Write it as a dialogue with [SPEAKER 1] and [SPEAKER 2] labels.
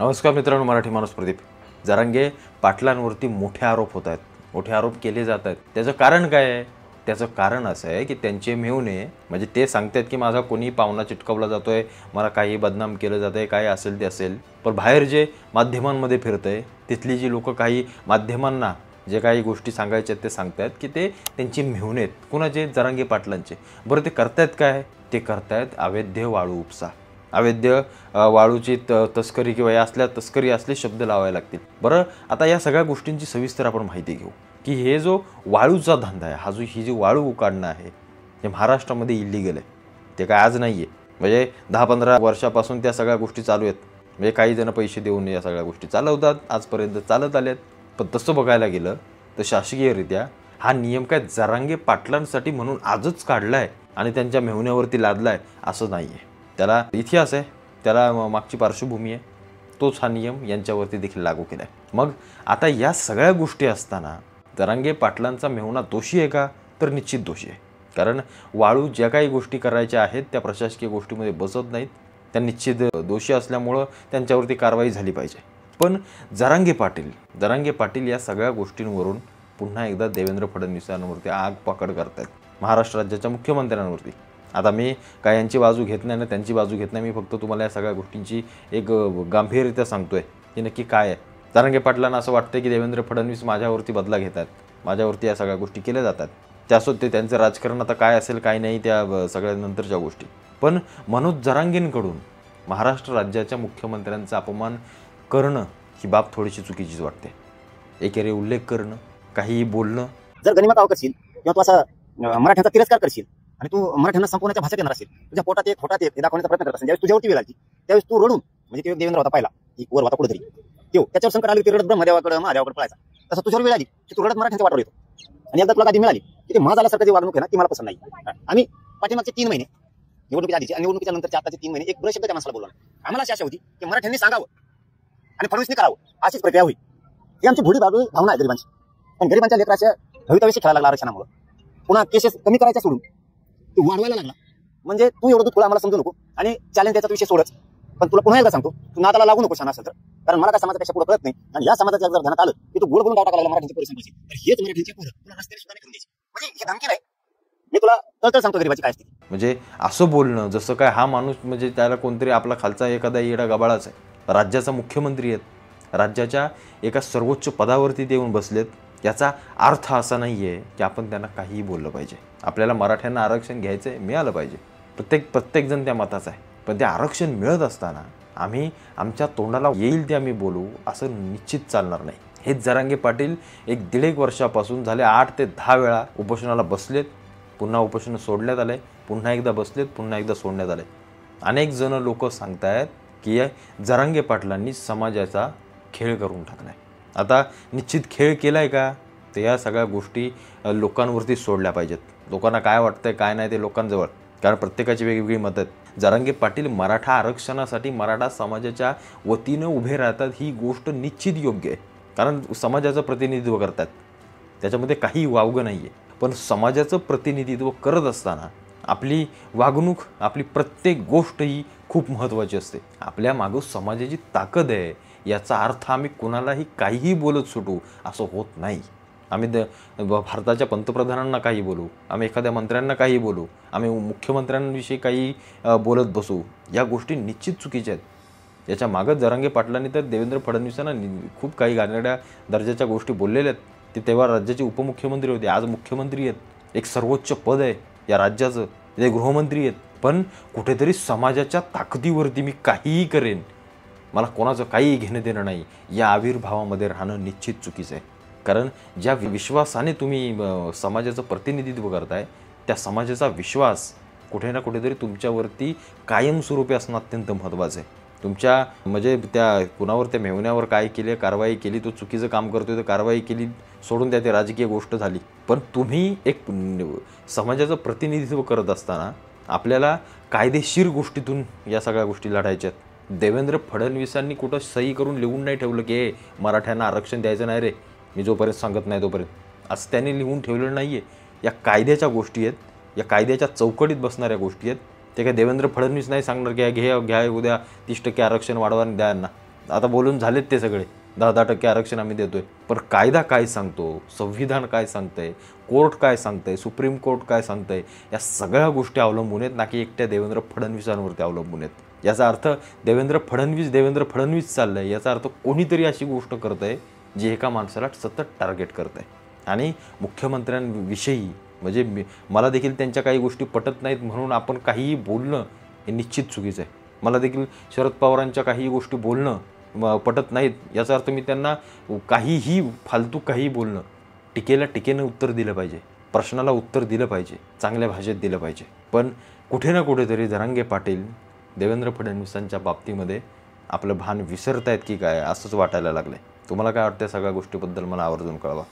[SPEAKER 1] नमस्कार मित्रांनो, मराठी माणूस प्रदीप. जरांगे पाटलांवरती मोठे आरोप होत आहेत, मोठे आरोप केले जात आहेत. त्याचं कारण काय आहे? त्याचं कारण असं आहे की त्यांचे मेहुणे म्हणजे ते सांगतात की माझा कोणी पाहुणा चिटकवला जातोय, मला काही बदनाम केलं जातं आहे, काय असेल ते असेल. पण बाहेर जे माध्यमांमध्ये फिरतं आहे तिथली जी लोकं काही माध्यमांना जे काही गोष्टी सांगायच्या आहेत ते सांगतात की ते त्यांचे मेहुणे आहेत. कुणाचे? जरांगे पाटलांचे. बरं, ते करतायत काय? ते करतायत अवैध वाळू उपसा, अवैध वाळूची तस्करी किंवा या असल्या तस्करी असले शब्द लावावे लागतील. बरं, आता या सगळ्या गोष्टींची सविस्तर आपण माहिती घेऊ की हे जो वाळूचा धंदा आहे, ही जी वाळू उकाडणं आहे हे महाराष्ट्रामध्ये इलिगल आहे. ते काय आज नाही आहे, म्हणजे 10-15 वर्षापासून त्या सगळ्या गोष्टी चालू आहेत. म्हणजे काही जण पैसे देऊन या सगळ्या गोष्टी चालवतात, आजपर्यंत चालत आल्यात. पण तसं बघायला गेलं तर शासकीयरित्या हा नियम काय जरांगे पाटलांसाठी म्हणून आजच काढला आहे आणि त्यांच्या मेहुण्यावरती लादला आहे असं नाही आहे. त्याला इतिहास आहे, त्याला मागची पार्श्वभूमी आहे. तोच हा नियम यांच्यावरती देखील लागू केला आहे. मग आता या सगळ्या गोष्टी असताना जरांगे पाटलांचा मेहुणा दोषी आहे का? तर निश्चित दोषी आहे. कारण वाळू ज्या काही गोष्टी करायच्या आहेत त्या प्रशासकीय गोष्टीमध्ये बसत नाहीत. त्या निश्चित दोषी असल्यामुळं त्यांच्यावरती कारवाई झाली पाहिजे. पण जरांगे पाटील या सगळ्या गोष्टींवरून पुन्हा एकदा देवेंद्र फडणवीसांवरती आग पकड करतात, महाराष्ट्र राज्याच्या मुख्यमंत्र्यांवरती. आता मी काय यांची बाजू घेत नाही ना त्यांची बाजू घेत नाही, मी फक्त तुम्हाला या सगळ्या गोष्टींची एक गांभीर्यरित्या सांगतोय की नक्की काय आहे. जरांगे पाटलांना असं वाटतं की देवेंद्र फडणवीस माझ्यावरती बदला घेतात, माझ्यावरती या सगळ्या गोष्टी केल्या जातात. त्यासोबत ते त्यांचं राजकारण आता काय असेल काय नाही त्या सगळ्या नंतरच्या गोष्टी. पण मनोज जरांगेंकडून महाराष्ट्र राज्याच्या मुख्यमंत्र्यांचा अपमान करणं ही बाब थोडीशी चुकीचीच वाटते. एकेरी उल्लेख करणं, काहीही बोलणं.
[SPEAKER 2] जर गनिमा करशील किंवा तू असा मराठ्यांचा तिरस्कार करशील आणि तू मराठ्यांना संपवण्याच्या भाषेत येणार असेल, तुझ्या पोटात एक खोटात एक हे दाखवण्याचा प्रयत्न करत असेल, ज्यावेळेस तुझ्यावरती वेळ आली त्यावेळेस तू रडून, म्हणजे ते देवेंद्र होता पहिला की वर होता कुठेतरी तो त्याच्यावर संकट आली, ते रडत ब्रह्मदेवाकडे महादेवाकडे पळायचा. तसं तुझ्यावर वेळ आली की तू रडत मराठ्यांच्या वाटावर येतो. आणि एकदा तुला कधी मिळाली की ते माझाल्यासारखं जे वागणूक आहे ना ती मला पसंत नाही. आम्ही पाठीमागचे 3 महिने निवडणुकीच्या आधीचे आणि निवडणुकीच्या नंतरचे आताचे 3 महिने एक ब्रश शब्द त्या माणसाला बोलला. आम्हाला अशी आशा होती की मराठ्यांनी सांगावं आणि फडणवीसने करावं, अशीच प्रक्रिया होईल. ही आमची भोडी भावना आहे गरिबांची. पण गरिबांच्या लेकराच्या भवितव्याशी खेळायला लागला आरक्षणामुळे. पुन्हा केसेस कमी करायच्या सोडून तू वाढवायला लागला. म्हणजे तू एवढं तुला आम्हाला समजू नको आणि चॅलेंज त्याचा विषय सोडच. पण तुला पुन्हा एकदा सांगतो, तू नादाला लागू नको छान असेल तर, कारण मला काय समाजापेक्षा पुढे कळत नाही. आणि या समाजाच्या जर ध्यानात आलं की तू गोड बोलून टाकायला मराठीची परिस्थिती असेल तर हेच मराठीची पोरं तुला रस्त्याने सुद्धा नाही द्यायची. म्हणजे हे धमकी नाही, मी तुला तळतळ सांगतो गरिबाची काय असते.
[SPEAKER 1] म्हणजे असं बोलणं जसं काय हा माणूस म्हणजे त्याला कोणतरी आपला खालचा एखादा येडा गबाळाच आहे. राज्याचा मुख्यमंत्री आहेत, राज्याच्या एका सर्वोच्च पदावरती ते येऊन बसलेत. याचा अर्थ असा नाही आहे की आपण त्यांना काहीही बोललं पाहिजे. आपल्याला मराठ्यांना आरक्षण घ्यायचं आहे, मिळालं पाहिजे. प्रत्येकजण त्या मताचा आहे. पण ते आरक्षण मिळत असताना आम्ही आमच्या तोंडाला येईल ते आम्ही बोलू असं निश्चित चालणार नाही. हेच जरांगे पाटील 1-1.5 वर्षापासून झाले 8 ते 10 वेळा उपोषणाला बसलेत, पुन्हा उपोषण सोडण्यात आले, पुन्हा एकदा बसलेत, पुन्हा एकदा सोडण्यात आले. अनेक जण लोक सांगतायत की या जरांगे पाटलांनी समाजाचा खेळ करून टाकलाय. आता निश्चित खेळ केलाय का? तर या सगळ्या गोष्टी लोकांवरती सोडल्या पाहिजेत. लोकांना काय वाटतंय काय नाही ते लोकांजवळ, कारण प्रत्येकाची वेगवेगळी मतं आहेत. जरांगे पाटील मराठा आरक्षणासाठी मराठा समाजाच्या वतीनं उभे राहतात, ही गोष्ट निश्चित योग्य आहे. कारण समाजाचं प्रतिनिधित्व करतात, त्याच्यामध्ये काही वावगं नाही आहे. पण समाजाचं प्रतिनिधित्व करत असताना आपली वागणूक, आपली प्रत्येक गोष्ट ही खूप महत्त्वाची असते. आपल्या मागं समाजाची ताकद आहे याचा अर्थ आम्ही कुणालाही काहीही बोलत सुटू असं होत नाही. आम्ही भारताच्या पंतप्रधानांना काही बोलू, आम्ही एखाद्या मंत्र्यांना काही बोलू, आम्ही मुख्यमंत्र्यांविषयी काही बोलत बसू, या गोष्टी निश्चित चुकीच्या आहेत. याच्या मागं जरांगे पाटलांनी तर देवेंद्र फडणवीसांना खूप काही घाणेरड्या दर्जाच्या गोष्टी बोललेल्या आहेत. ते तेव्हा राज्याचे उपमुख्यमंत्री होते, आज मुख्यमंत्री आहेत. एक सर्वोच्च पद आहे या राज्याचं, ते गृहमंत्री आहेत. पण कुठेतरी समाजाच्या ताकदीवरती मी काहीही करेन, मला कोणाचं काहीही घेणं देणं नाही, या आविर्भावामध्ये राहणं निश्चित चुकीचं आहे. कारण ज्या विश्वासाने तुम्ही समाजाचं प्रतिनिधित्व करताय त्या समाजाचा विश्वास कुठे ना कुठेतरी तुमच्यावरती कायमस्वरूपी असणं अत्यंत महत्त्वाचं आहे. तुमच्या म्हणजे त्या कुणावर त्या मेहुण्यावर काय केले, कारवाई केली, तो चुकीचं काम करतोय तर कारवाई केली, सोडून द्या, ते राजकीय गोष्ट झाली. पण तुम्ही एक समाजाचं प्रतिनिधित्व करत असताना आपल्याला कायदेशीर गोष्टीतून या सगळ्या गोष्टी लढायच्या आहेत. देवेंद्र फडणवीसांनी कुठं सही करून लिहून नाही ठेवलं की हे मराठ्यांना आरक्षण द्यायचं नाही रे, मी जोपर्यंत सांगत नाही तोपर्यंत, असं त्यांनी लिहून ठेवलेलं नाही आहे. या कायद्याच्या गोष्टी आहेत, या कायद्याच्या चौकटीत बसणाऱ्या गोष्टी आहेत. ते काय देवेंद्र फडणवीस नाही सांगणार की घ्या उद्या 30% आरक्षण वाढवा आणि द्या यांना. आता बोलून झालेत ते सगळे 10% आरक्षण आम्ही देतोय, पण कायदा काय सांगतो, संविधान काय सांगतंय, कोर्ट काय सांगतंय, सुप्रीम कोर्ट काय सांगतंय, या सगळ्या गोष्टी अवलंबून आहेत ना की एकट्या देवेंद्र फडणवीसांवरती अवलंबून आहेत. याचा अर्थ देवेंद्र फडणवीस चाललंय, याचा अर्थ कोणीतरी अशी गोष्ट करतंय जी एका माणसाला सतत टार्गेट करतंय. आणि मुख्यमंत्र्यांविषयी म्हणजे मला देखील त्यांच्या काही गोष्टी पटत नाहीत म्हणून आपण काहीही बोलणं हे निश्चित चुकीचं आहे. मला देखील शरद पवारांच्या काही गोष्टी बोलणं पटत नाहीत, याचा अर्थ मी त्यांना काहीही फालतू काही बोलणं, टीकेला टीकेनं उत्तर दिलं पाहिजे, प्रश्नाला उत्तर दिलं पाहिजे, चांगल्या भाषेत दिलं पाहिजे. पण कुठे ना कुठेतरी जरांगे पाटील देवेंद्र फडणवीसांच्या बाबतीमध्ये आपलं भान विसरतायत की काय असंच वाटायला लागलं आहे. तुम्हाला काय वाटतं सगळ्या गोष्टीबद्दल मला आवर्जून कळवा.